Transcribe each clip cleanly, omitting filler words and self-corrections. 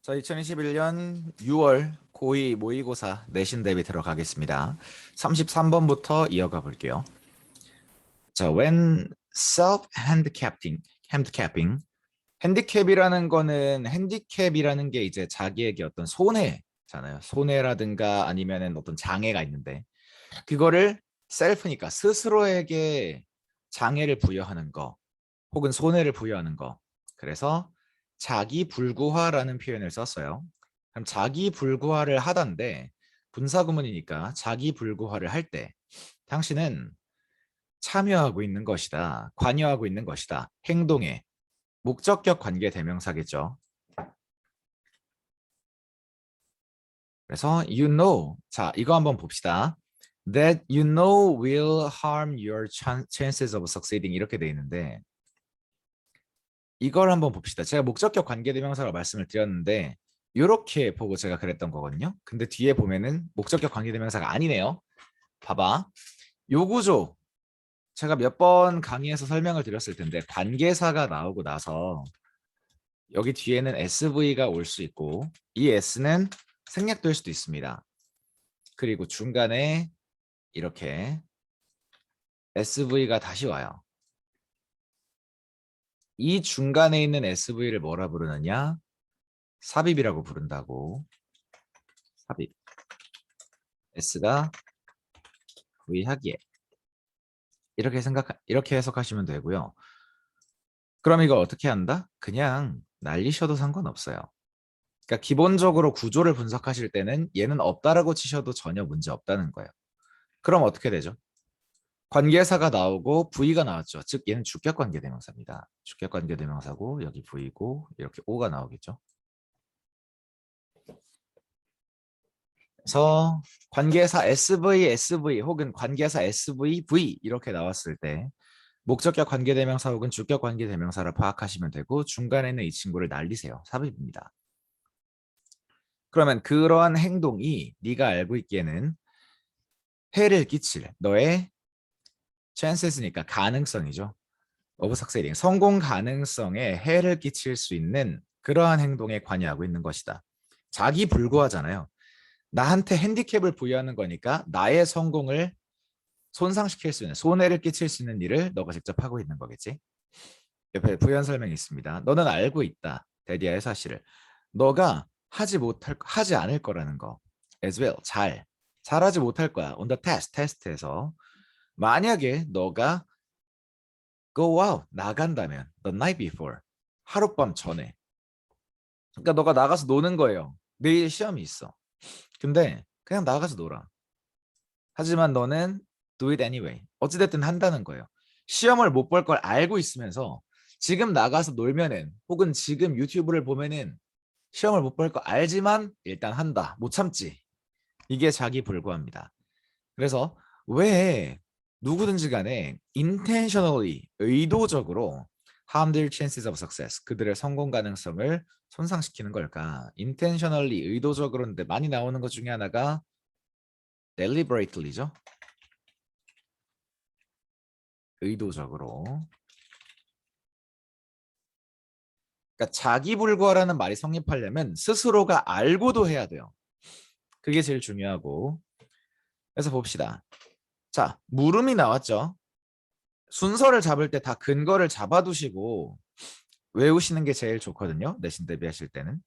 자, 2021년 6월 고2 모의고사 내신 대비 들어가겠습니다. 33번부터 이어가 볼게요. 자, when handicapping, 핸디캡이라는 거는 핸디캡이라는 게 이제 자기에게 어떤 손해잖아요. 손해라든가 아니면은 어떤 장애가 있는데 그거를 셀프니까 스스로에게 장애를 부여하는 거 혹은 손해를 부여하는 거. 그래서 자기 불구화라는 표현을 썼어요. 그럼 자기 불구화를 하던데 분사구문이니까 자기 불구화를 할 때 당신은 참여하고 있는 것이다. 관여하고 있는 것이다. 행동에 목적격 관계 대명사겠죠. 그래서 you know. 자, 이거 한번 봅시다. That you know will harm your chances of succeeding 이렇게 돼 있는데 이걸 한번 봅시다. 제가 목적격 관계대명사로 말씀을 드렸는데 이렇게 보고 제가 그랬던 거거든요. 근데 뒤에 보면은 목적격 관계대명사가 아니네요. 봐봐. 요 구조 제가 몇 번 강의에서 설명을 드렸을 텐데 관계사가 나오고 나서 여기 뒤에는 SV가 올 수 있고 이 S는 생략될 수도 있습니다. 그리고 중간에 이렇게 SV가 다시 와요. 이 중간에 있는 SV를 뭐라 부르느냐? 삽입이라고 부른다고. 삽입. S가 V하기에. 이렇게 해석하시면 되고요. 그럼 이거 어떻게 한다? 그냥 날리셔도 상관없어요. 그러니까 기본적으로 구조를 분석하실 때는 얘는 없다라고 치셔도 전혀 문제 없다는 거예요. 그럼 어떻게 되죠? 관계사가 나오고 V가 나왔죠. 즉 얘는 주격관계대명사입니다. 주격관계대명사고 여기 V고 이렇게 O가 나오겠죠. 그래서 관계사 SV, SV 혹은 관계사 SV, V 이렇게 나왔을 때 목적격 관계대명사 혹은 주격 관계대명사를 파악하시면 되고 중간에는 이 친구를 날리세요. 삽입입니다. 그러면 그러한 행동이 네가 알고 있기에는 해를 끼칠 너의 chances니까 가능성이죠. of succeeding 성공 가능성에 해를 끼칠 수 있는 그러한 행동에 관여하고 있는 것이다. 자기 불구하잖아요. 나한테 핸디캡을 부여하는 거니까 나의 성공을 손상시킬 수 있는 손해를 끼칠 수 있는 일을 너가 직접 하고 있는 거겠지. 옆에 부연 설명이 있습니다. 너는 알고 있다. 데디아의 사실을. 너가 하지 않을 거라는 거. as well. 잘하지 못할 거야. on the 테스트에서. 만약에 너가 go out, 나간다면 the night before, 하룻밤 전에. 그러니까 너가 나가서 노는 거예요. 내일 시험이 있어. 근데 그냥 나가서 놀아. 하지만 너는 do it anyway. 어찌됐든 한다는 거예요. 시험을 못 볼 걸 알고 있으면서 지금 나가서 놀면은 혹은 지금 유튜브를 보면은 시험을 못 볼 거 알지만 일단 한다. 못 참지. 이게 자기 불구합니다. 그래서 왜 누구든지 간에 intentionally 의도적으로 harm their chances of success 그들의 성공 가능성을 손상시키는 걸까? intentionally 의도적으로인데 많이 나오는 것 중에 하나가 deliberately죠. 의도적으로. 그러니까 자기 불구라는 말이 성립하려면 스스로가 알고도 해야 돼요. 그게 제일 중요하고. 그래서 봅시다. 자, 물음이 나왔죠. 순서를 잡을 때 다 근거를 잡아두시고 외우시는 게 제일 좋거든요. 내신 대비하실 때는.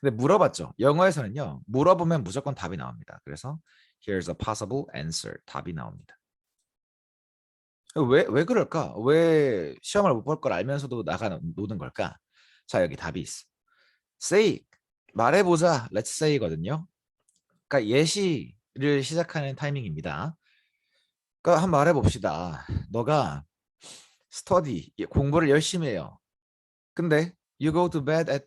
근데 물어봤죠. 영어에서는요. 물어보면 무조건 답이 나옵니다. 그래서 here's a possible answer. 답이 나옵니다. 왜 그럴까? 왜 시험을 못 볼 걸 알면서도 나가 노는 걸까? 자, 여기 답이 있어. say 말해보자. let's say거든요. 그러니까 예시를 시작하는 타이밍입니다. 그러니까 한번 말해봅시다. 너가 study 공부를 열심히 해요. 근데 you go to bed at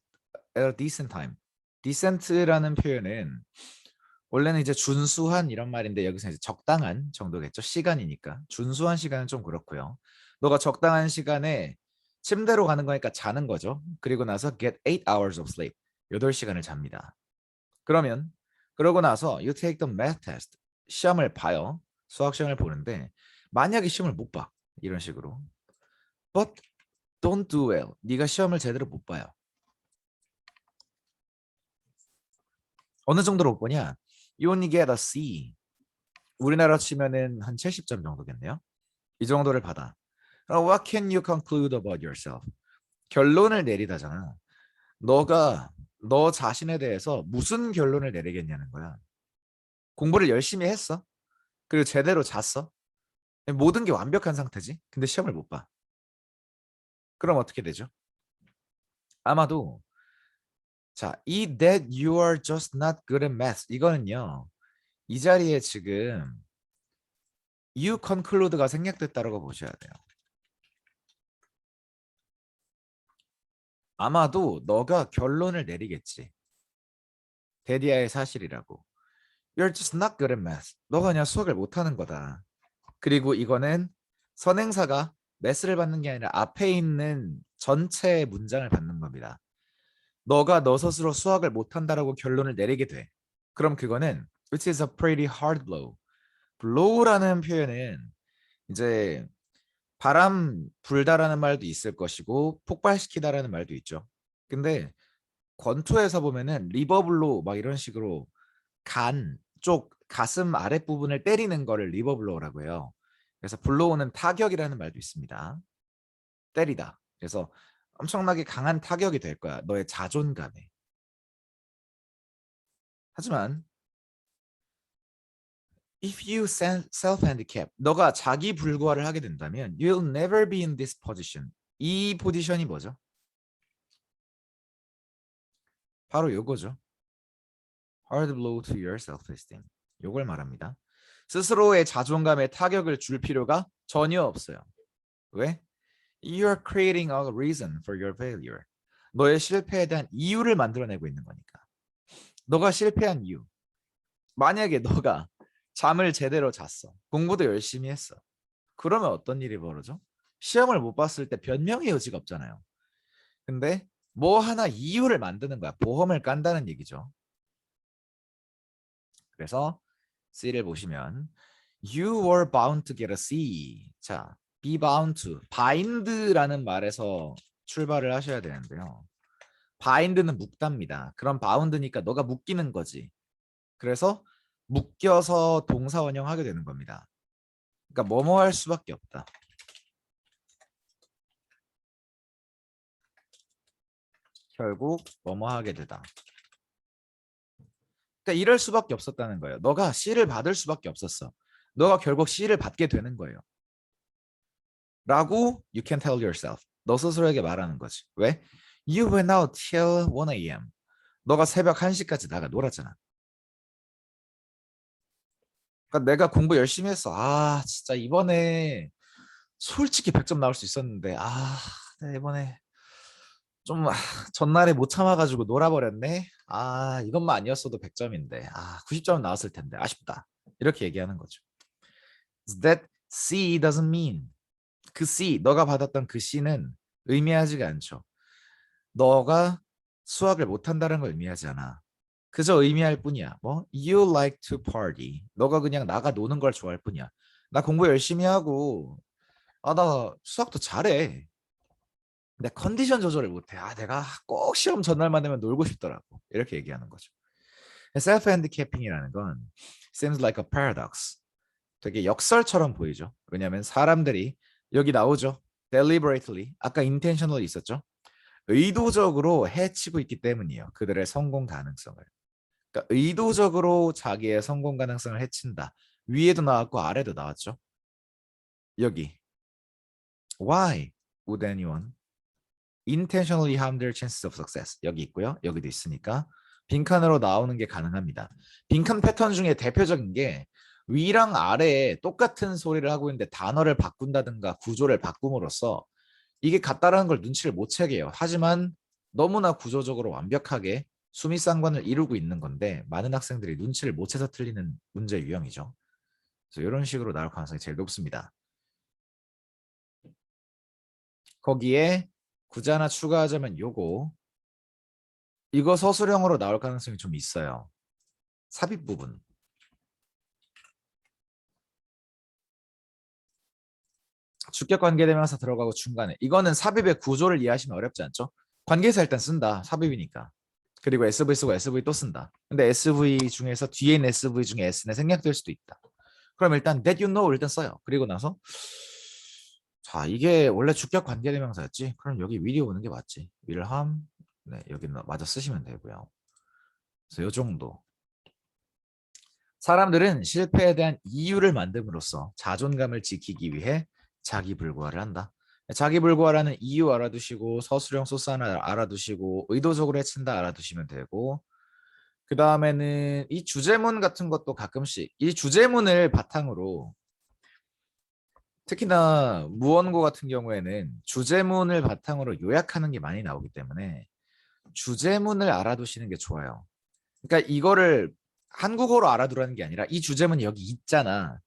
a decent time. decent라는 표현은 원래는 이제 준수한 이런 말인데 여기서 이제 적당한 정도겠죠. 시간이니까. 준수한 시간은 좀 그렇고요. 너가 적당한 시간에 침대로 가는 거니까 자는 거죠. 그리고 나서 get 8 hours of sleep. 8시간을 잡니다. 그러면 그러고 나서 you take the math test. 시험을 봐요. 수학 시험을 보는데 만약에 시험을 못 봐. 이런 식으로. But don't do well. 네가 시험을 제대로 못 봐요. 어느 정도로 못 보냐? You only get a C. 우리나라 치면은 한 70점 정도겠네요. 이 정도를 받아. 그럼 what can you conclude about yourself? 결론을 내리다잖아. 너가 너 자신에 대해서 무슨 결론을 내리겠냐는 거야. 공부를 열심히 했어. 그리고 제대로 잤어. 모든 게 완벽한 상태지. 근데 시험을 못 봐. 그럼 어떻게 되죠? 아마도 자, 이 that you are just not good at math 이거는요. 이 자리에 지금 you conclude가 생략됐다라고 보셔야 돼요. 아마도 너가 결론을 내리겠지. 데디아의 사실이라고. You're just not good at math. 너가 그냥 수학을 못하는 거다. 그리고 이거는 선행사가 math를 받는 게 아니라 앞에 있는 전체 문장을 받는 겁니다. 너가 너 스스로 수학을 못한다라고 결론을 내리게 돼. 그럼 그거는 which is a pretty hard blow. blow라는 표현은 이제 바람 불다라는 말도 있을 것이고 폭발시키다라는 말도 있죠. 근데 권투에서 보면은 리버블로 막 이런 식으로 간 쪽 가슴 아랫부분을 때리는 거를 리버블로우라고 해요. 그래서 블로우는 타격이라는 말도 있습니다. 때리다. 그래서 엄청나게 강한 타격이 될 거야. 너의 자존감에. 하지만 if you self-handicap, 너가 자기 불구화를 하게 된다면 you'll never be in this position. 이 포지션이 뭐죠? 바로 요거죠. hard blow to your self-esteem. 요걸 말합니다. 스스로의 자존감에 타격을 줄 필요가 전혀 없어요. 왜? You're creating a reason for your failure. 너의 실패에 대한 이유를 만들어내고 있는 거니까. 너가 실패한 이유. 만약에 너가 잠을 제대로 잤어. 공부도 열심히 했어. 그러면 어떤 일이 벌어져? 시험을 못 봤을 때 변명의 여지가 없잖아요. 근데 뭐 하나 이유를 만드는 거야. 보험을 깐다는 얘기죠. 그래서 C를 보시면 You were bound to get a C. 자, be bound to. bind라는 말에서 출발을 하셔야 되는데요. bind는 묶답니다. 그럼 bound니까 너가 묶이는 거지. 그래서 묶여서 동사 원형하게 되는 겁니다. 그러니까 뭐뭐 할 수밖에 없다. 결국 뭐뭐 하게 되다. 그러니까 이럴 수밖에 없었다는 거예요. 너가 C를 받을 수밖에 없었어. 너가 결국 C를 받게 되는 거예요. 라고 you can tell yourself. 너 스스로에게 말하는 거지. 왜? You went out till 1 a.m. 너가 새벽 1시까지 나가 놀았잖아. 그러니까 내가 공부 열심히 했어. 아, 진짜 이번에 솔직히 100점 나올 수 있었는데 내가 이번에 좀 전날에 못 참아가지고 놀아버렸네. 이것만 아니었어도 100점인데 90점 나왔을 텐데 아쉽다. 이렇게 얘기하는 거죠. That C doesn't mean 그 C, 너가 받았던 그 C는 의미하지가 않죠. 너가 수학을 못한다는 걸 의미하지 않아. 그저 의미할 뿐이야. 뭐? You like to party. 너가 그냥 나가 노는 걸 좋아할 뿐이야. 나 공부 열심히 하고 나 수학도 잘해. 근데 컨디션 조절을 못해. 내가 꼭 시험 전날만 되면 놀고 싶더라고. 이렇게 얘기하는 거죠. 셀프 핸디캐핑이라는 건 seems like a paradox. 되게 역설처럼 보이죠. 왜냐하면 사람들이 여기 나오죠. deliberately. 아까 intentionally 있었죠. 의도적으로 해치고 있기 때문이에요. 그들의 성공 가능성을. 그러니까 의도적으로 자기의 성공 가능성을 해친다. 위에도 나왔고 아래도 나왔죠. 여기. Why would anyone intentionally harm their chances of success? 여기 있고요. 여기도 있으니까 빈칸으로 나오는 게 가능합니다. 빈칸 패턴 중에 대표적인 게 위랑 아래에 똑같은 소리를 하고 있는데 단어를 바꾼다든가 구조를 바꿈으로써 이게 같다라는 걸 눈치를 못 채게 해요. 하지만 너무나 구조적으로 완벽하게 수미상관을 이루고 있는 건데 많은 학생들이 눈치를 못 채서 틀리는 문제 유형이죠. 그래서 이런 식으로 나올 가능성이 제일 높습니다. 거기에 굳이 하나 추가하자면 이거 서술형으로 나올 가능성이 좀 있어요. 삽입 부분. 주격 관계대명사 들어가고 중간에 이거는 삽입의 구조를 이해하시면 어렵지 않죠? 관계사 일단 쓴다. 삽입이니까. 그리고 SV 쓰고 SV 또 쓴다. 근데 SV 중에서 뒤에 있는 SV 중에 S는 생략될 수도 있다. 그럼 일단 that you know 일단 써요. 그리고 나서 자 이게 원래 주격 관계대명사였지. 그럼 여기 will이 오는 게 맞지. will함 네 여기는 마저 쓰시면 되고요. 그래서 요 정도. 사람들은 실패에 대한 이유를 만듦으로써 자존감을 지키기 위해 자기불구화를 한다. 자기불구화라는 이유 알아두시고 서술형 소스 하나 알아두시고 의도적으로 해친다 알아두시면 되고 그 다음에는 이 주제문 같은 것도 가끔씩 이 주제문을 바탕으로 특히나 무언고 같은 경우에는 주제문을 바탕으로 요약하는 게 많이 나오기 때문에 주제문을 알아두시는 게 좋아요. 그러니까 이거를 한국어로 알아두라는 게 아니라 이 주제문이 여기 있잖아.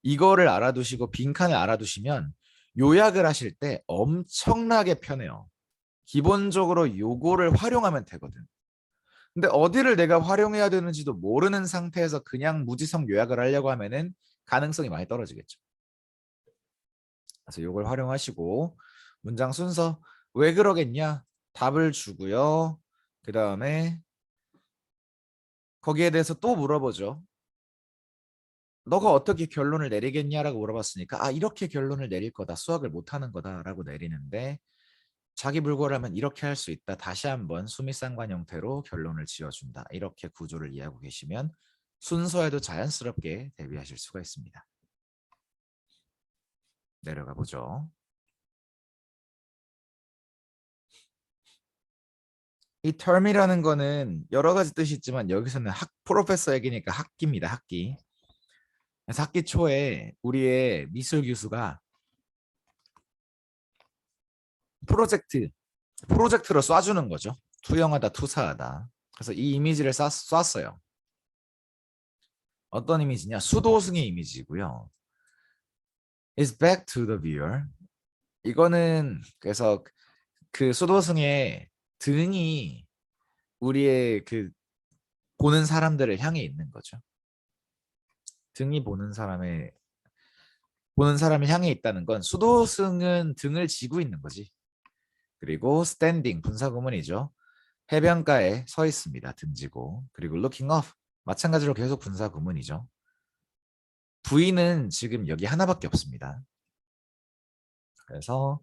이거를 알아두시고 빈칸을 알아두시면 요약을 하실 때 엄청나게 편해요. 기본적으로 요거를 활용하면 되거든. 근데 어디를 내가 활용해야 되는지도 모르는 상태에서 그냥 무지성 요약을 하려고 하면은 가능성이 많이 떨어지겠죠. 그래서 요걸 활용하시고 문장 순서 왜 그러겠냐? 답을 주고요. 그 다음에 거기에 대해서 또 물어보죠. 너가 어떻게 결론을 내리겠냐라고 물어봤으니까 아 이렇게 결론을 내릴 거다. 수학을 못하는 거다라고 내리는데 자기 불구를 하면 이렇게 할 수 있다. 다시 한번 수미상관 형태로 결론을 지어준다. 이렇게 구조를 이해하고 계시면 순서에도 자연스럽게 대비하실 수가 있습니다. 내려가 보죠. 이 term이라는 거는 여러 가지 뜻이 있지만 여기서는 프로페서 얘기니까 학기입니다. 학기. 그래서 학기 초에 우리의 미술 교수가 프로젝트로 쏴주는 거죠. 투영하다, 투사하다. 그래서 이 이미지를 쐈어요. 어떤 이미지냐? 수도승의 이미지고요. Is back to the viewer. 이거는 그래서 그 수도승의 등이 우리의 그 보는 사람들을 향해 있는 거죠. 등이 보는 사람을 향해 있다는 건 수도승은 등을 지고 있는 거지. 그리고 standing 분사구문이죠. 해변가에 서 있습니다. 등지고. 그리고 looking up 마찬가지로 계속 분사구문이죠. V는 지금 여기 하나밖에 없습니다. 그래서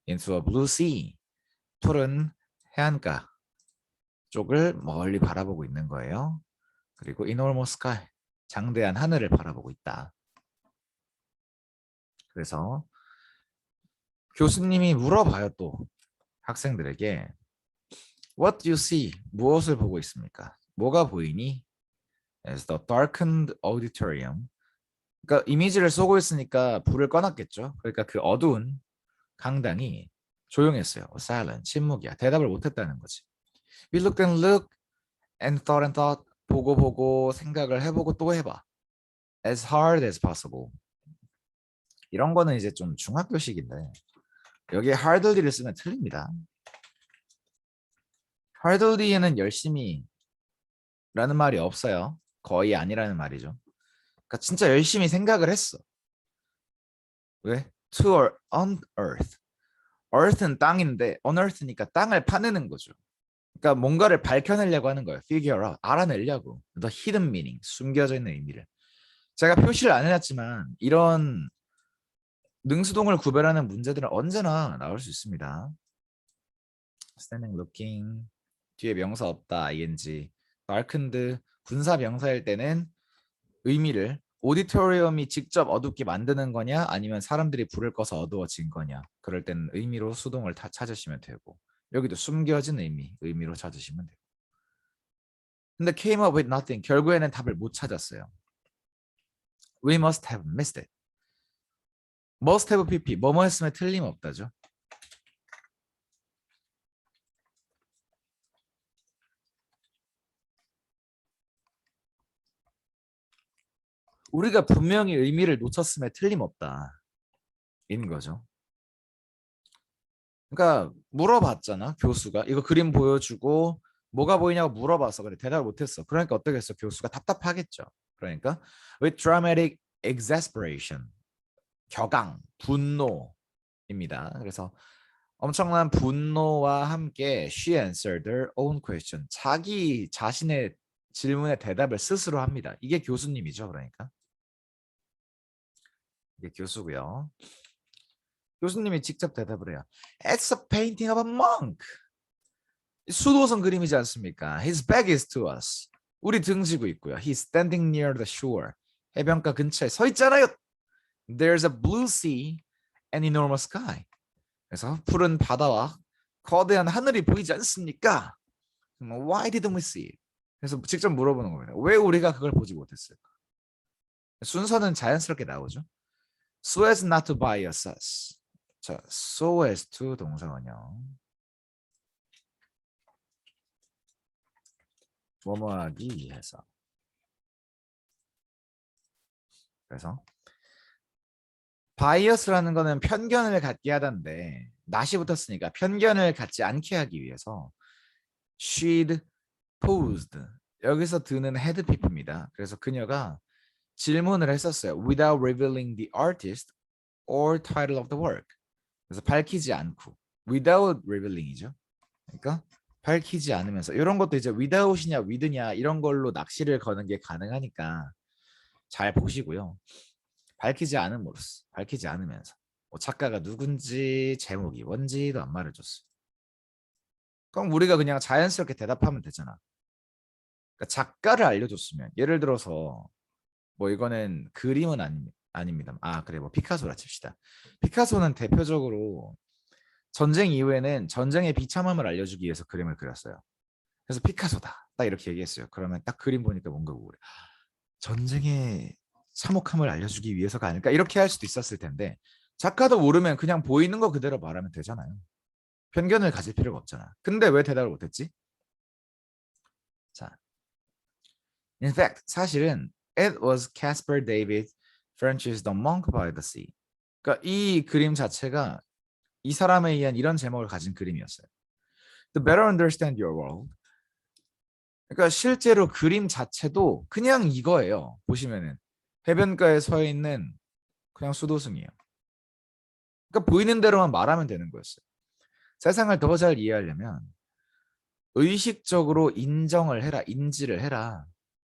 into a blue sea 푸른 해안가 쪽을 멀리 바라보고 있는 거예요. 그리고 enormous sky 장대한 하늘을 바라보고 있다. 그래서 교수님이 물어봐요 또 학생들에게 What do you see? 무엇을 보고 있습니까? 뭐가 보이니? As the darkened auditorium. 그러니까 이미지를 쏘고 있으니까 불을 꺼놨겠죠. 그러니까 그 어두운 강당이 조용했어요. silent, 침묵이야. 대답을 못했다는 거지. We looked and looked and thought. 보고 생각을 해보고 또 해봐. As hard as possible. 이런 거는 이제 좀 중학교식인데 여기에 hardly를 쓰면 틀립니다. hardly에는 열심히 라는 말이 없어요. 거의 아니라는 말이죠. 그러니까 진짜 열심히 생각을 했어. 왜? To or unearth. earth는 땅인데 unearth니까 땅을 파내는 거죠. 그러니까 뭔가를 밝혀내려고 하는 거예요. figure out. 알아내려고. The hidden meaning. 숨겨져 있는 의미를. 제가 표시를 안 해놨지만 이런 능수동을 구별하는 문제들은 언제나 나올 수 있습니다. standing, looking. 뒤에 명사 없다. ing. darkened. 분사 명사일 때는 의미를 오디토리엄이 직접 어둡게 만드는 거냐 아니면 사람들이 불을 꺼서 어두워진 거냐 그럴 때는 의미로 수동을 다 찾으시면 되고 여기도 숨겨진 의미로 찾으시면 돼요. 근데 came up with nothing 결국에는 답을 못 찾았어요. We must have missed it. must have pp 뭐뭐 했으면 틀림없다죠. 우리가 분명히 의미를 놓쳤음에 틀림없다 인 거죠. 그러니까 물어봤잖아 교수가 이거 그림 보여주고 뭐가 보이냐고 물어봐서 그래 대답을 못했어. 그러니까 어떻게 했어? 교수가 답답하겠죠. 그러니까 with dramatic exasperation 격앙 분노입니다. 그래서 엄청난 분노와 함께 she answered her own question. 자기 자신의 질문에 대답을 스스로 합니다. 이게 교수님이죠, 그러니까. 이게 교수고요. 교수님이 직접 대답을 해요. It's a painting of a monk. 수도성 그림이지 않습니까? His back is to us. 우리 등지고 있고요. He's standing near the shore. 해변가 근처에 서 있잖아요. There's a blue sea and enormous sky. 그래서 푸른 바다와 거대한 하늘이 보이지 않습니까? Why didn't we see it? 그래서 직접 물어보는 겁니다. 왜 우리가 그걸 보지 못했을까? 순서는 자연스럽게 나오죠. So as not to bias us. 자, so as to 동사원형. 뭐뭐하기 위해서. 그래서 바이어스라는 거는 편견을 갖게 하던데 not이 붙었으니까 편견을 갖지 않게 하기 위해서 she'd posed. 여기서 드는 had pp입니다. 그래서 그녀가 질문을 했었어요. Without revealing the artist or title of the work. 그래서 밝히지 않고 without revealing이죠. 그러니까 밝히지 않으면서 이런 것도 이제 without이냐 with냐 이런 걸로 낚시를 거는 게 가능하니까 잘 보시고요. 밝히지 않음으로써 밝히지 않으면서 뭐 작가가 누군지 제목이 뭔지도 안 말해줬어. 그럼 우리가 그냥 자연스럽게 대답하면 되잖아. 그러니까 작가를 알려줬으면 예를 들어서 뭐 이거는 그림은 아닙니다. 아 그래 뭐 피카소라 칩시다. 피카소는 대표적으로 전쟁 이후에는 전쟁의 비참함을 알려주기 위해서 그림을 그렸어요. 그래서 피카소다 딱 이렇게 얘기했어요. 그러면 딱 그림 보니까 뭔가 우울해. 전쟁의 참혹함을 알려주기 위해서가 아닐까 이렇게 할 수도 있었을 텐데 작가도 모르면 그냥 보이는 거 그대로 말하면 되잖아요. 편견을 가질 필요가 없잖아. 근데 왜 대답을 못했지? 자, in fact 사실은 it was Caspar David French's The Monk by the Sea. 그러니까 이 그림 자체가 이 사람에 의한 이런 제목을 가진 그림이었어요. To better understand your world. 그러니까 실제로 그림 자체도 그냥 이거예요. 보시면은 해변가에 서 있는 그냥 수도승이에요. 그러니까 보이는 대로만 말하면 되는 거였어요. 세상을 더 잘 이해하려면 의식적으로 인정을 해라, 인지를 해라.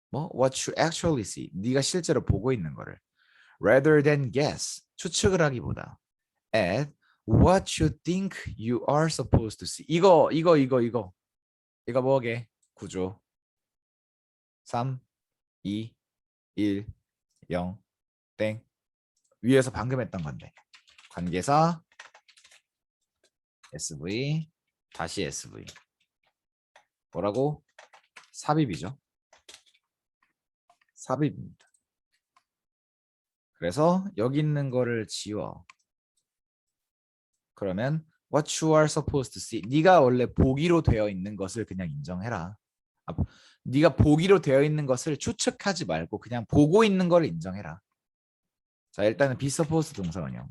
뭐 what you actually see, 네가 실제로 보고 있는 거를 rather than guess, 추측을 하기보다 at what you think you are supposed to see. 이거 뭐게? 구조 3, 2, 1, 0, 땡. 위에서 방금 했던 건데 관계사 SV 다시 SV 뭐라고? 삽입이죠. 삽입입니다. 그래서 여기 있는 거를 지워. 그러면 what you are supposed to see. 네가 원래 보기로 되어 있는 것을 그냥 인정해라. 네가 보기로 되어 있는 것을 추측하지 말고 그냥 보고 있는 걸 인정해라. 자, 일단은 be supposed 동사원형.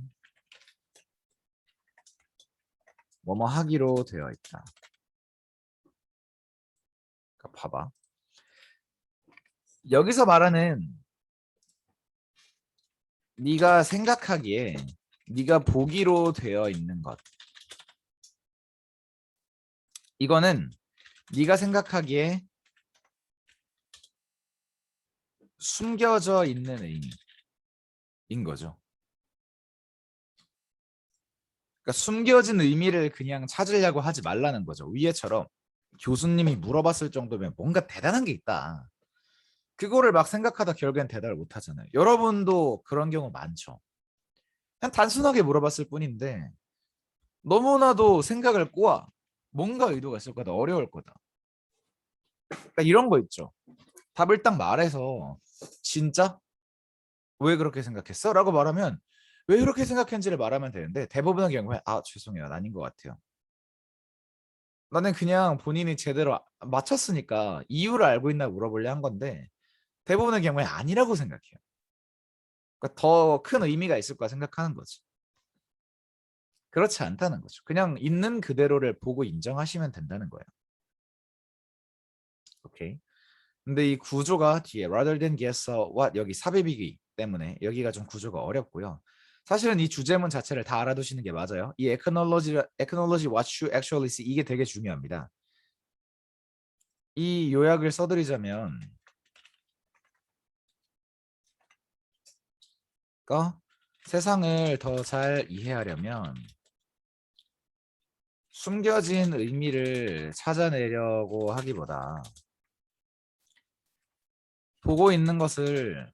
뭐뭐 하기로 되어 있다. 그러니까 봐봐. 여기서 말하는 네가 생각하기에 네가 보기로 되어 있는 것. 이거는 네가 생각하기에 숨겨져 있는 의미인 거죠. 그러니까 숨겨진 의미를 그냥 찾으려고 하지 말라는 거죠. 위에처럼 교수님이 물어봤을 정도면 뭔가 대단한 게 있다. 그거를 막 생각하다 결국엔 대답을 못 하잖아요. 여러분도 그런 경우 많죠. 그냥 단순하게 물어봤을 뿐인데 너무나도 생각을 꼬아. 뭔가 의도가 있을 거다. 어려울 거다. 그러니까 이런 거 있죠. 답을 딱 말해서 진짜? 왜 그렇게 생각했어? 라고 말하면 왜 그렇게 생각했는지를 말하면 되는데 대부분의 경우에 아 죄송해요. 아닌 것 같아요. 나는 그냥 본인이 제대로 맞췄으니까 이유를 알고 있나 물어보려 한 건데 대부분의 경우에 아니라고 생각해요. 그러니까 더 큰 의미가 있을 거라 생각하는 거지. 그렇지 않다는 거죠. 그냥 있는 그대로를 보고 인정하시면 된다는 거예요. 오케이. 근데 이 구조가 뒤에 rather than guess what 여기 삽입이기 때문에 여기가 좀 구조가 어렵고요. 사실은 이 주제문 자체를 다 알아두시는 게 맞아요. 이 acknowledge what you actually see 이게 되게 중요합니다. 이 요약을 써드리자면 세상을 더 잘 이해하려면 숨겨진 의미를 찾아내려고 하기보다 보고 있는 것을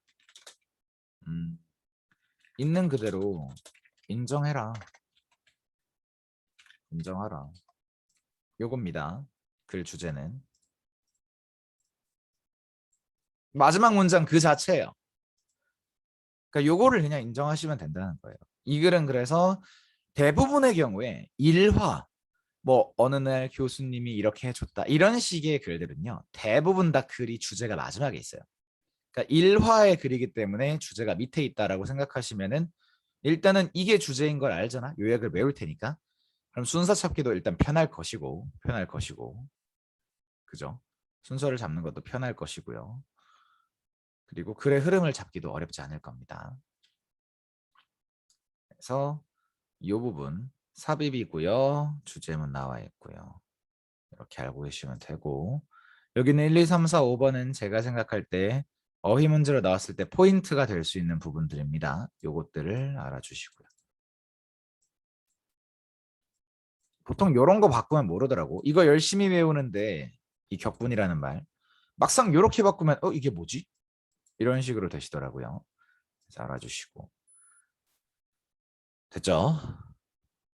있는 그대로 인정해라. 인정하라. 요겁니다. 글 주제는. 마지막 문장 그 자체예요. 그러니까 요거를 그냥 인정하시면 된다는 거예요. 이 글은 그래서 대부분의 경우에 일화, 뭐 어느 날 교수님이 이렇게 해줬다 이런 식의 글들은요. 대부분 다 글이 주제가 마지막에 있어요. 그러니까 일화의 글이기 때문에 주제가 밑에 있다라고 생각하시면은 일단은 이게 주제인 걸 알잖아. 요약을 외울 테니까. 그럼 순서 찾기도 일단 편할 것이고, 그죠? 순서를 잡는 것도 편할 것이고요. 그리고 글의 흐름을 잡기도 어렵지 않을 겁니다. 그래서 이 부분 삽입이고요. 주제문 나와 있고요. 이렇게 알고 계시면 되고 여기는 1, 2, 3, 4, 5번은 제가 생각할 때 어휘 문제로 나왔을 때 포인트가 될 수 있는 부분들입니다. 요것들을 알아주시고요. 보통 이런 거 바꾸면 모르더라고. 이거 열심히 외우는데 이 격분이라는 말 막상 이렇게 바꾸면 이게 뭐지? 이런 식으로 되시더라고요. 그래서 알아주시고 됐죠?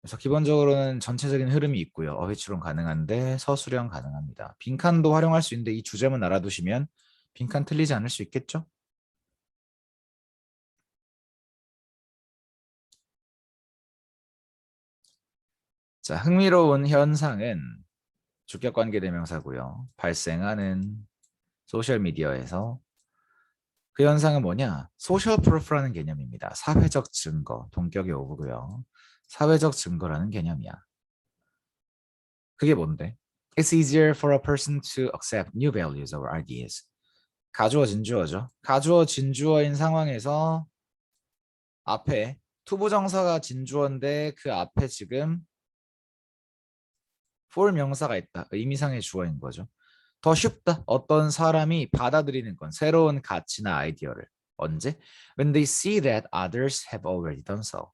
그래서 기본적으로는 전체적인 흐름이 있고요. 어휘 추론 가능한데 서술형 가능합니다. 빈칸도 활용할 수 있는데 이 주제만 알아두시면 빈칸 틀리지 않을 수 있겠죠? 자, 흥미로운 현상은 주격관계대명사고요. 발생하는 소셜미디어에서 그 현상은 뭐냐? 소셜 프루프라는 개념입니다. 사회적 증거, 동격의 오브고요. 사회적 증거라는 개념이야. 그게 뭔데? It's easier for a person to accept new values or ideas. 가주어 진주어죠. 가주어 진주어인 상황에서 앞에 투부정사가 진주어인데 그 앞에 지금 for 명사가 있다. 의미상의 주어인 거죠. 더 쉽다. 어떤 사람이 받아들이는 건 새로운 가치나 아이디어를 언제? When they see that others have already done so.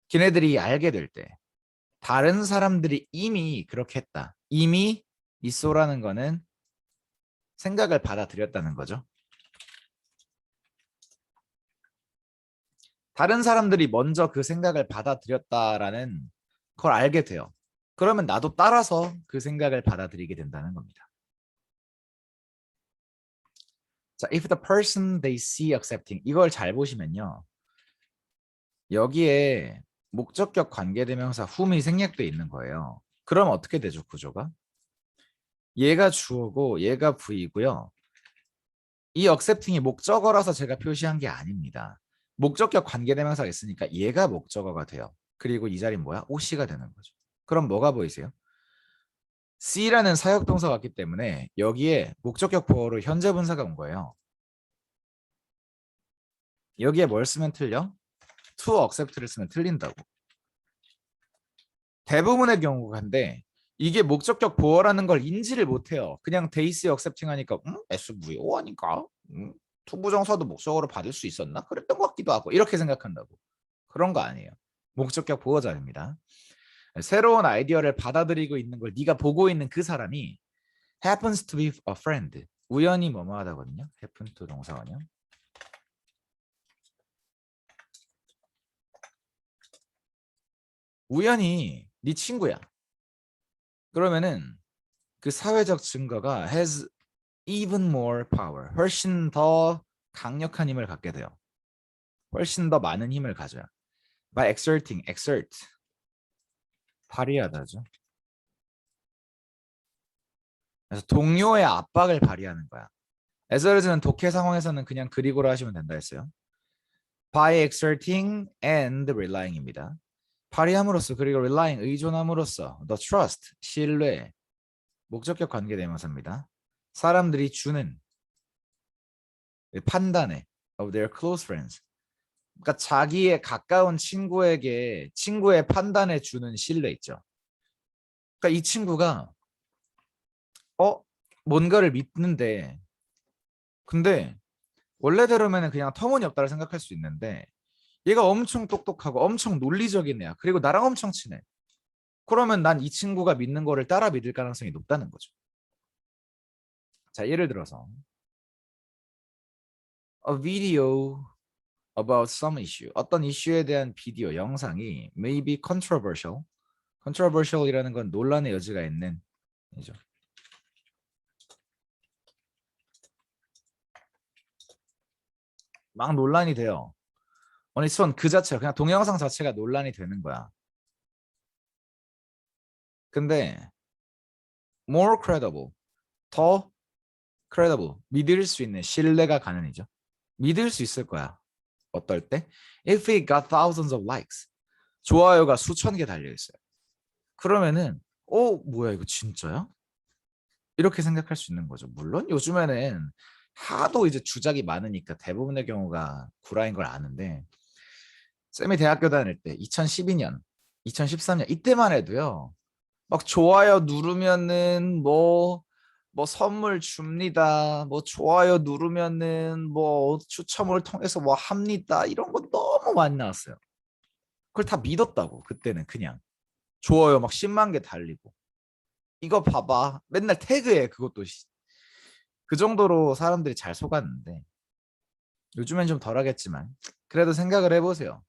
걔네들이 알게 될 때 다른 사람들이 이미 그렇게 했다. 이미 있소라는 거는 생각을 받아들였다는 거죠. 다른 사람들이 먼저 그 생각을 받아들였다라는 걸 알게 돼요. 그러면 나도 따라서 그 생각을 받아들이게 된다는 겁니다. 자, if the person they see accepting 이걸 잘 보시면요. 여기에 목적격 관계대명사 whom이 생략돼 있는 거예요. 그럼 어떻게 되죠, 구조가? 얘가 주어고 얘가 부이고요. 이 accepting이 목적어라서 제가 표시한 게 아닙니다. 목적격 관계대명사가 있으니까 얘가 목적어가 돼요. 그리고 이 자리는 뭐야? OC가 되는 거죠. 그럼 뭐가 보이세요? C라는 사역동사가 왔기 때문에 여기에 목적격 보어로 현재 분사가 온 거예요. 여기에 뭘 쓰면 틀려? to accept를 쓰면 틀린다고. 대부분의 경우가인데 이게 목적격 보어라는 걸 인지를 못해요. 그냥 데이스 accepting 하니까 SVO 하니까 투부정사도 목적어로 받을 수 있었나? 그랬던 것 같기도 하고 이렇게 생각한다고. 그런 거 아니에요. 목적격 보어자입니다. 새로운 아이디어를 받아들이고 있는 걸 네가 보고 있는 그 사람이 happens to be a friend. 우연히 뭐뭐 하다거든요. happen to 동사원이요. 우연히 네 친구야. 그러면은 그 사회적 증거가 has even more power. 훨씬 더 강력한 힘을 갖게 돼요. 훨씬 더 많은 힘을 가져요. by exerting, exert. 발휘하다죠. 그래서 동료의 압박을 발휘하는 거야. exert는 독해 상황에서는 그냥 그리고라 하시면 된다 했어요. by exerting and relying입니다. 발휘함으로써 그리고 relying 의존함으로써 the trust 신뢰 목적격 관계대명사입니다. 사람들이 주는 판단에 of their close friends 그러니까 자기의 가까운 친구에게 친구의 판단해 주는 신뢰 있죠. 그러니까 이 친구가 뭔가를 믿는데 근데 원래대로면 그냥 터무니없다고 생각할 수 있는데 얘가 엄청 똑똑하고 엄청 논리적인 애야. 그리고 나랑 엄청 친해. 그러면 난 이 친구가 믿는 거를 따라 믿을 가능성이 높다는 거죠. 자, 예를 들어서 a video about some issue. 어떤 이슈에 대한 비디오, 영상이 may be controversial. controversial이라는 건 논란의 여지가 있는 이죠. 막 논란이 돼요. 아니 그 자체가 그냥 동영상 자체가 논란이 되는 거야. 근데 more credible, 더 credible, 믿을 수 있는 신뢰가 가는 이죠. 믿을 수 있을 거야. 어떨 때? If it got thousands of likes. 좋아요가 수천 개 달려 있어요. 그러면은 뭐야 이거 진짜야? 이렇게 생각할 수 있는 거죠. 물론 요즘에는 하도 이제 주작이 많으니까 대부분의 경우가 구라인 걸 아는데 쌤이 대학교 다닐 때 2012년, 2013년 이때만 해도요. 막 좋아요 누르면은 뭐 선물 줍니다. 뭐 좋아요 누르면은 뭐 추첨을 통해서 뭐 합니다. 이런 거 너무 많이 나왔어요. 그걸 다 믿었다고 그때는 그냥 좋아요 막 10만 개 달리고 이거 봐봐 맨날 태그해 그것도 그 정도로 사람들이 잘 속았는데 요즘엔 좀 덜하겠지만 그래도 생각을 해보세요.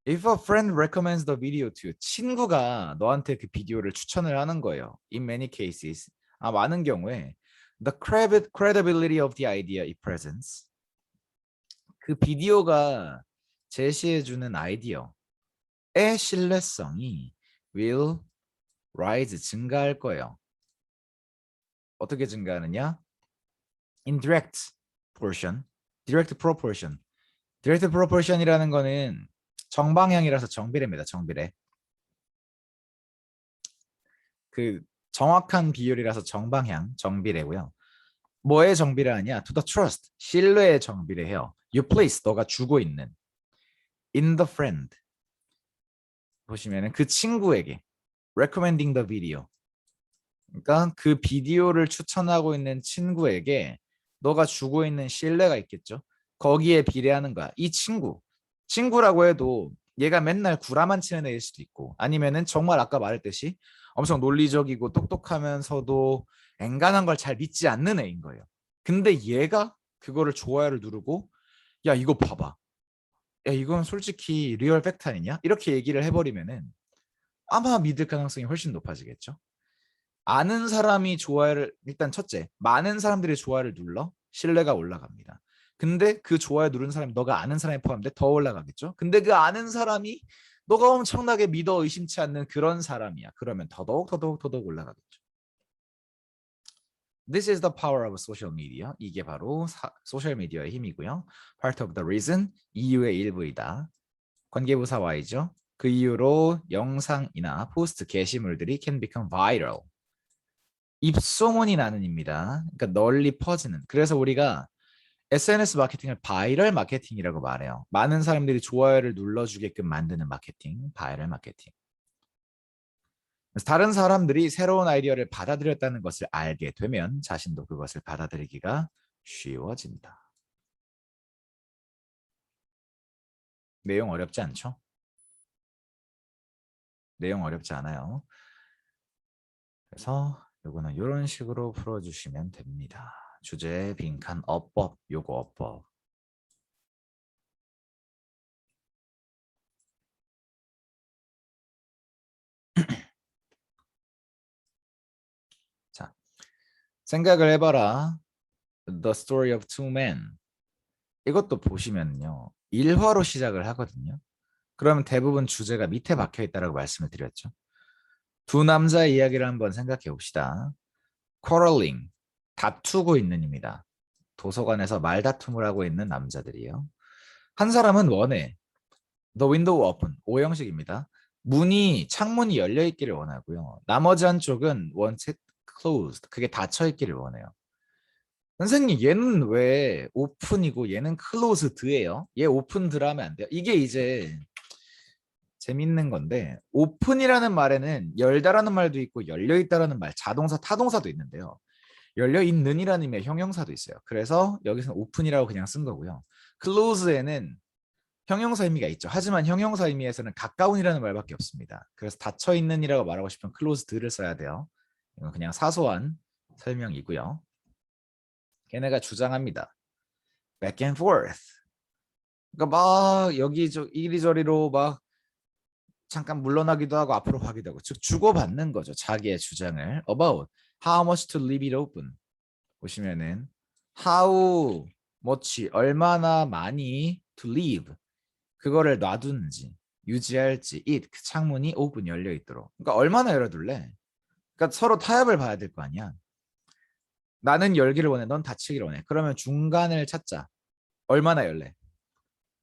If a friend recommends the video to you, 친구가 너한테 그 비디오를 추천을 하는 거예요. In many cases, 많은 경우에 the credibility of the idea it presents, 그 비디오가 제시해주는 아이디어의 신뢰성이 will rise, 증가할 거예요. 어떻게 증가하느냐? In direct portion, direct proportion. direct proportion이라는 거는 정방향이라서 정비례입니다. 정비례. 그 정확한 비율이라서 정방향, 정비례고요. 뭐의 정비례 하냐? To the trust, 신뢰의 정비례해요. You place, 너가 주고 있는. In the friend, 보시면은 그 친구에게. Recommending the video. 그러니까 그 비디오를 추천하고 있는 친구에게 너가 주고 있는 신뢰가 있겠죠. 거기에 비례하는 거야. 이 친구라고 해도 얘가 맨날 구라만 치는 애일 수도 있고 아니면은 정말 아까 말했듯이 엄청 논리적이고 똑똑하면서도 엔간한 걸 잘 믿지 않는 애인 거예요. 근데 얘가 그거를 좋아요를 누르고 야 이거 봐봐. 야 이건 솔직히 리얼 팩트 아니냐? 이렇게 얘기를 해버리면은 아마 믿을 가능성이 훨씬 높아지겠죠. 아는 사람이 좋아요를 일단 첫째, 많은 사람들이 좋아요를 눌러 신뢰가 올라갑니다. 근데 그 좋아요 누른 사람이 너가 아는 사람이 포함돼 더 올라가겠죠. 근데 그 아는 사람이 너가 엄청나게 믿어 의심치 않는 그런 사람이야. 그러면 더더욱 올라가겠죠. This is the power of social media. 이게 바로 소셜 미디어의 힘이고요. Part of the reason, 이유의 일부이다. 관계부사 Y죠. 그 이유로 영상이나 포스트 게시물들이 can become viral. 입소문이 나는입니다. 그러니까 널리 퍼지는. 그래서 우리가 SNS 마케팅을 바이럴 마케팅이라고 말해요. 많은 사람들이 좋아요를 눌러주게끔 만드는 마케팅, 바이럴 마케팅. 그래서 다른 사람들이 새로운 아이디어를 받아들였다는 것을 알게 되면 자신도 그것을 받아들이기가 쉬워진다. 내용 어렵지 않죠? 내용 어렵지 않아요. 그래서 요거는 이런 식으로 풀어주시면 됩니다. 주제, 빈칸, 어법, 요거 어법. 자, 생각을 해봐라. The Story of Two Men. 이것도 보시면요. 일화로 시작을 하거든요. 그러면 대부분 주제가 밑에 박혀 있다고 말씀을 드렸죠. 두 남자의 이야기를 한번 생각해 봅시다. quarreling, 다투고 있는입니다. 도서관에서 말다툼을 하고 있는 남자들이요. 한 사람은 원해. The window open, 오형식입니다. 창문이 열려 있기를 원하고요. 나머지 한쪽은 wanted closed, 그게 닫혀 있기를 원해요. 선생님 얘는 왜 오픈이고 얘는 클로즈드예요? 얘 오픈드라 하면 안 돼요? 이게 이제 재밌는 건데 오픈이라는 말에는 열다라는 말도 있고 열려있다라는 말 자동사 타동사도 있는데요. 열려있는이라는 의미의 형용사도 있어요. 그래서 여기서 오픈이라고 그냥 쓴 거고요. close에는 형용사 의미가 있죠. 하지만 형용사 의미에서는 가까운이라는 말밖에 없습니다. 그래서 닫혀있는이라고 말하고 싶으면 closed를 써야 돼요. 이건 그냥 사소한 설명이고요. 걔네가 주장합니다. back and forth. 그러니까 막 여기 이리저리로 막 잠깐 물러나기도 하고 앞으로 가기도 하고 즉 주고받는 거죠. 자기의 주장을 about how much to leave it open. 보시면은 how much 얼마나 많이 to leave 그거를 놔두는지 유지할지 it 그 창문이 open 열려 있도록. 그러니까 얼마나 열어둘래? 그러니까 서로 타협을 봐야 될 거 아니야. 나는 열기를 원해, 넌 닫히기를 원해. 그러면 중간을 찾자. 얼마나 열래?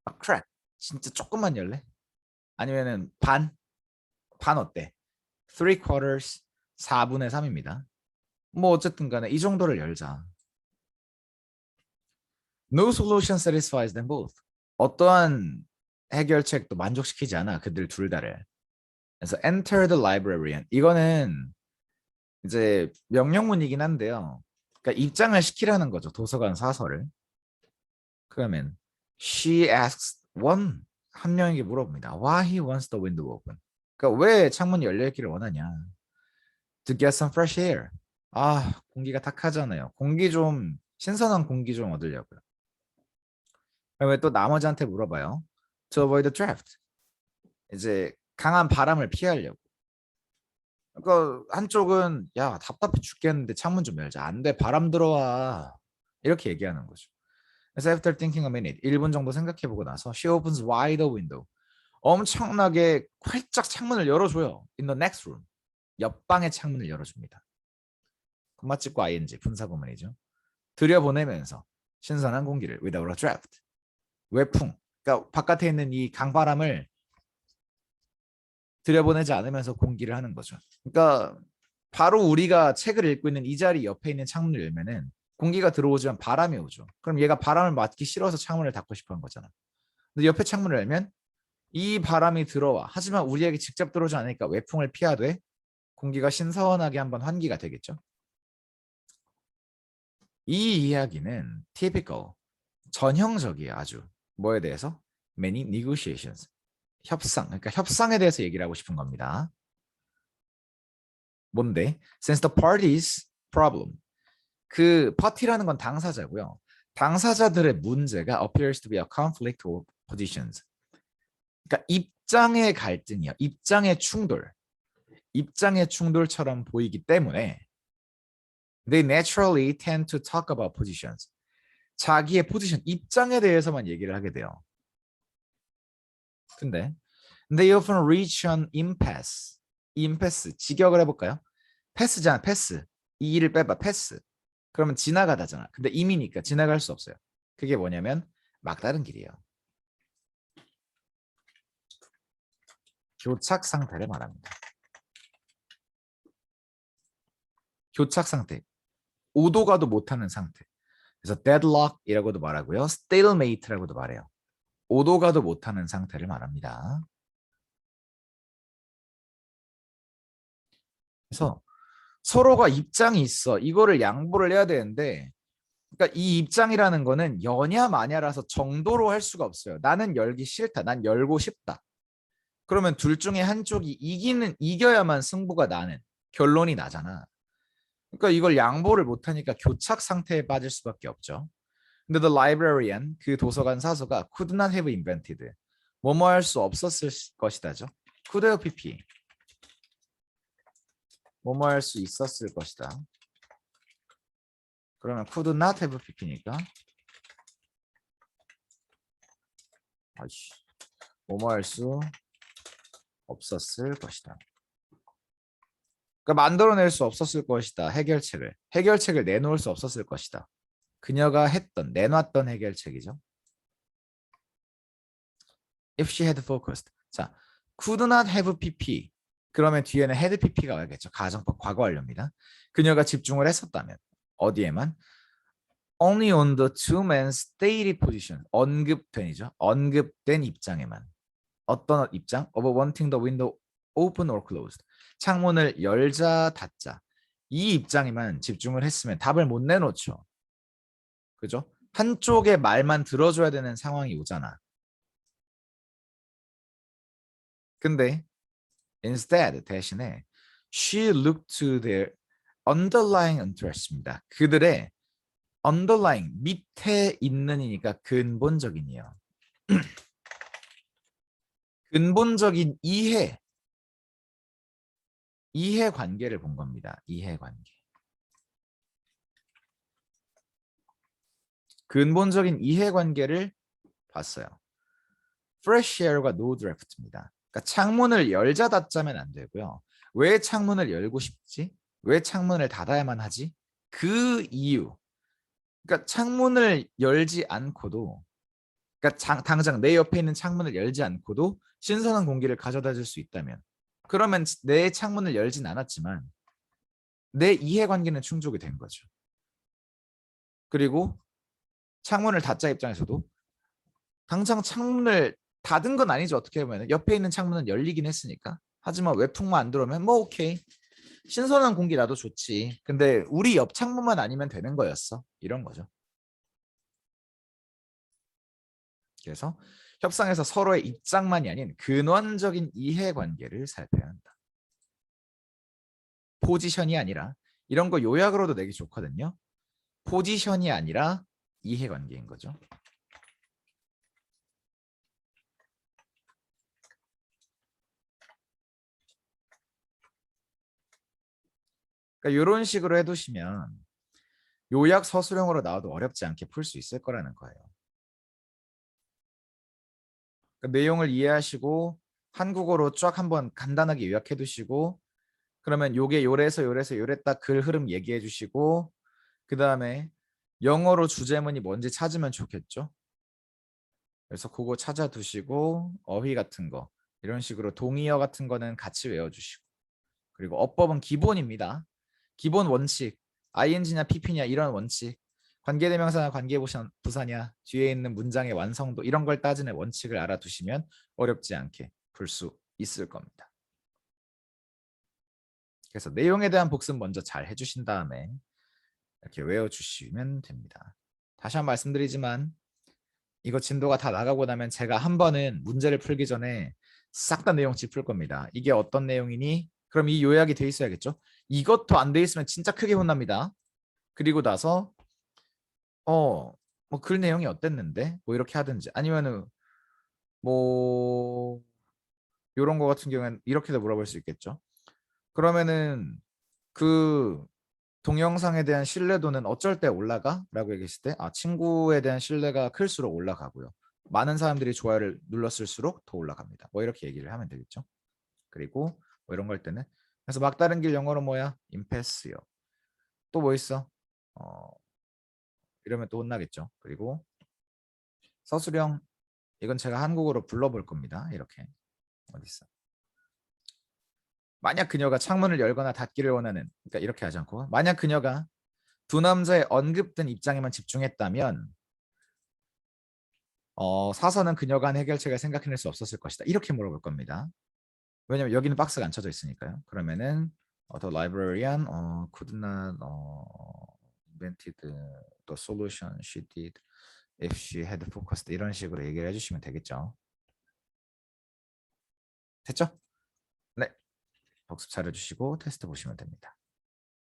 아, crack. 진짜 조금만 열래? 아니면은 반? 반 어때? Three quarters 4분의 3입니다. 뭐 어쨌든 간에 이 정도를 열자. No solution satisfies them both. 어떠한 해결책도 만족시키지 않아 그들 둘 다를. 그래서 enter the librarian. 이거는 이제 명령문이긴 한데요. 그러니까 입장을 시키라는 거죠. 도서관 사서를. 그러면 she asks one 한 명에게 물어봅니다. Why he wants the window open. 그러니까 왜 창문이 열려 있기를 원하냐. To get some fresh air. 아, 공기가 탁하잖아요. 공기 좀 신선한 공기 좀 얻으려고요. 그러면 또 나머지한테 물어봐요. To avoid the draft. 이제 강한 바람을 피하려고. 그러니까 한쪽은 야 답답해 죽겠는데 창문 좀 열자. 안 돼, 바람 들어와. 이렇게 얘기하는 거죠. 그래서 after thinking a minute, 1분 정도 생각해보고 나서 she opens wide the window. 엄청나게 활짝 창문을 열어줘요. In the next room. 옆방의 창문을 열어줍니다. 콤마 찍고 ing 분사구문이죠. 들여보내면서 신선한 공기를 without a draft. 외풍. 그러니까 바깥에 있는 이 강바람을 들여보내지 않으면서 공기를 하는 거죠. 그러니까 바로 우리가 책을 읽고 있는 이 자리 옆에 있는 창문을 열면은 공기가 들어오지만 바람이 오죠. 그럼 얘가 바람을 맞기 싫어서 창문을 닫고 싶어 한 거잖아. 근데 옆에 창문을 열면 이 바람이 들어와. 하지만 우리에게 직접 들어오지 않으니까 외풍을 피하되 공기가 신선하게 한번 환기가 되겠죠. 이 이야기는 typical, 전형적이에요. 아주. 뭐에 대해서? Many negotiations. 협상. 그러니까 협상에 대해서 얘기를 하고 싶은 겁니다. 뭔데? Since the parties problem. 그 party라는 건 당사자고요. 당사자들의 문제가 appears to be a conflict of positions. 그러니까 입장의 갈등이야. 입장의 충돌. 입장의 충돌처럼 보이기 때문에 they naturally tend to talk about positions. 자기의 포지션, 입장에 대해서만 얘기를 하게 돼요. 근데 they often reach an impasse. impasse, 직역을 해볼까요? 패스잖아, 패스. 이 일을 빼봐, 패스. 그러면 지나가다잖아. 근데 임이니까 지나갈 수 없어요. 그게 뭐냐면 막다른 길이에요. 교착 상태를 말합니다. 교착 상태. 오도 가도 못하는 상태. 그래서 deadlock이라고도 말하고요. stalemate라고도 말해요. 오도 가도 못하는 상태를 말합니다. 그래서 서로가 입장이 있어. 이거를 양보를 해야 되는데 그러니까 이 입장이라는 거는 여냐 마냐라서 정도로 할 수가 없어요. 나는 열기 싫다. 난 열고 싶다. 그러면 둘 중에 한쪽이 이겨야만 승부가 나는 결론이 나잖아. 그러니까 이걸 양보를 못하니까 교착 상태에 빠질 수밖에 없죠. 근데 the librarian, 그 도서관 사서가 could not have invented. 뭐뭐 할 수 없었을 것이다죠. could have pp. 뭐뭐 할 수 있었을 것이다. 그러면 could not have pp니까 아이씨. 뭐뭐 할 수 없었을 것이다. 그러니까 만들어낼 수 없었을 것이다. 해결책을 내놓을 수 없었을 것이다. 그녀가 내놨던 해결책이죠. If she had focused. 자, could not have pp. 그러면 뒤에는 had pp가 와야겠죠. 가정법 과거 완료입니다. 그녀가 집중을 했었다면 어디에만 only on the two men stated position. 언급된이죠. 언급된 입장에만. 어떤 입장? of wanting the window open or closed. 창문을 열자 닫자. 이 입장에만 집중을 했으면 답을 못 내놓죠. 그죠? 한쪽의 말만 들어줘야 되는 상황이 오잖아. 근데 instead 대신에 she looked to their underlying interest입니다. 그들의 underlying 밑에 있는이니까 근본적인이요. 근본적인 이해 관계를 본 겁니다. 이해 관계. 근본적인 이해 관계를 봤어요. fresh air과 no draft입니다. 그러니까 창문을 열자 닫자면 안 되고요. 왜 창문을 열고 싶지? 왜 창문을 닫아야만 하지? 그 이유. 그러니까 창문을 열지 않고도, 그러니까 당장 내 옆에 있는 창문을 열지 않고도 신선한 공기를 가져다 줄 수 있다면, 그러면 내 창문을 열진 않았지만 내 이해관계는 충족이 된 거죠. 그리고 창문을 닫자 입장에서도 당장 창문을 닫은 건 아니죠. 어떻게 보면 옆에 있는 창문은 열리긴 했으니까. 하지만 외풍만 안 들어오면 뭐 오케이. 신선한 공기 나도 좋지. 근데 우리 옆 창문만 아니면 되는 거였어. 이런 거죠. 그래서 협상에서 서로의 입장만이 아닌 근원적인 이해관계를 살펴야 한다. 포지션이 아니라, 이런 거 요약으로도 내기 좋거든요. 포지션이 아니라 이해관계인 거죠. 그러니까 이런 식으로 해두시면 요약 서술형으로 나와도 어렵지 않게 풀 수 있을 거라는 거예요. 그러니까 내용을 이해하시고 한국어로 쫙 한번 간단하게 요약해 두시고, 그러면 요게 요래서 요랬다 글 흐름 얘기해 주시고, 그 다음에 영어로 주제문이 뭔지 찾으면 좋겠죠. 그래서 그거 찾아두시고 어휘 같은 거, 이런 식으로 동의어 같은 거는 같이 외워주시고, 그리고 어법은 기본입니다. 기본 원칙, ing냐 pp냐 이런 원칙, 관계대명사나 관계부사냐, 뒤에 있는 문장의 완성도, 이런 걸 따지는 원칙을 알아두시면 어렵지 않게 풀 수 있을 겁니다. 그래서 내용에 대한 복습 먼저 잘 해주신 다음에 이렇게 외워주시면 됩니다. 다시 한번 말씀드리지만 이거 진도가 다 나가고 나면 제가 한 번은 문제를 풀기 전에 싹 다 내용 짚을 겁니다. 이게 어떤 내용이니? 그럼 이 요약이 돼 있어야겠죠? 이것도 안 돼 있으면 진짜 크게 혼납니다. 그리고 나서 뭐 글 내용이 어땠는데? 뭐 이렇게 하든지, 아니면은 뭐 이런 거 같은 경우에는 이렇게도 물어볼 수 있겠죠. 그러면은 그 동영상에 대한 신뢰도는 어쩔 때 올라가? 라고 얘기했을 때, 친구에 대한 신뢰가 클수록 올라가고요. 많은 사람들이 좋아요를 눌렀을수록 더 올라갑니다. 뭐 이렇게 얘기를 하면 되겠죠. 그리고 뭐 이런 걸 때는, 그래서 막다른 길 영어로 뭐야? 임패스요. 또 뭐 있어? 이러면 또 혼나겠죠. 그리고 서술형, 이건 제가 한국어로 불러볼 겁니다. 이렇게. 어디 있어? 만약 그녀가 창문을 열거나 닫기를 원하는, 그러니까 이렇게 하지 않고, 만약 그녀가 두 남자의 언급된 입장에만 집중했다면 사서는 그녀가 한 해결책을 생각해낼 수 없었을 것이다. 이렇게 물어볼 겁니다. 왜냐면 여기는 박스가 안 쳐져 있으니까요. 그러면은 the librarian could not invented the solution she did if she had focused, 이런 식으로 얘기를 해주시면 되겠죠. 됐죠? 네. 복습 잘해주시고 테스트 보시면 됩니다.